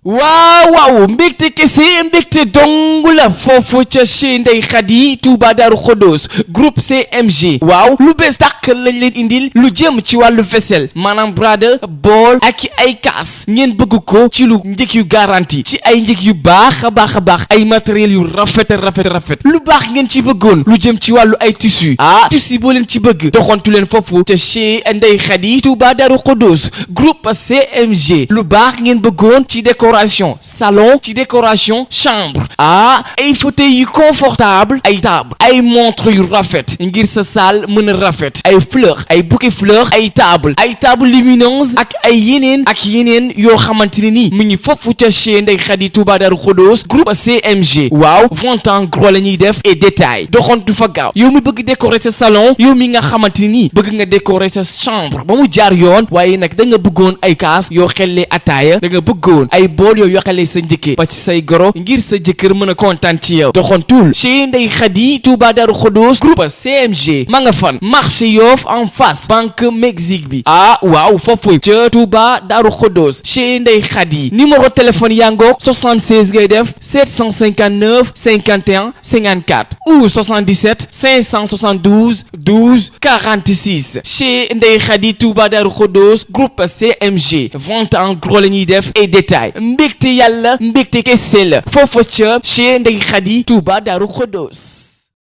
waaw mbégte kese mbégte dong la foofu ca chez Ndeye Khady Touba Darou Khoudoss groupe CMG waaw lu bees tàq lañ leen indil lu jëm ci wàllu vaisselle maanaam brada bool ak ay kaas ngeen bëgg ko ci lu njëkk yu garantie ci ay njëkk yu baax a baax ay matériels yu rafet lu baax ngeen ci bëggoon lu jëm ci wàllu ay tissu tissu boo leen ci bëgg doxantu leen foofu ca chez Ndeye Khady Touba Darou Khoudoss groupe CMG lu baax ngeen bëggoon ci décoration salon ci décoration chambre ay fauteuil yu confortable ay table ay montre yu rafet ngir sa salle mën a rafet ay fleurs ay bouquet fleurs ay table lumineuse ak ay yeneen yoo xamante ne nii mu ngi foofu ca chez Ndeye Khady Touba Darou Khoudoss groupe CMG waaw vente en gros la ñuy def et détail doxantu fa gaaw yow mi bëgg décorer sa salon yow mi nga xamante ni nii bëgg nga décorer sa chambre ba mu jaar yoon waaye nag da nga bëggoon ay kaas yoo xellee ataaya da nga bëggoon ay bool yoo yoxalee sa njëkkee ba ci say goro ngir sa jëkkër mën a kontaan ci yow doxantul chez Ndeye Khady Touba Darou Khoudoss groupe CMG ma nga fan marché Yoff en face banque Mexique bi waaw foofu ca Touba Darou Khoudoss chez Ndeye Khady numéro téléphone yaa ngoog 76 ngay def 759 51 54 ou 77 572 12 46 chez Ndeye Khady Touba Darou Khoudoss groupe CMG vente en gros la ñuy def et détail mbégte yàlla mbégte kese la foofu ca chez Ndeye Khady Touba Darou Khoudoss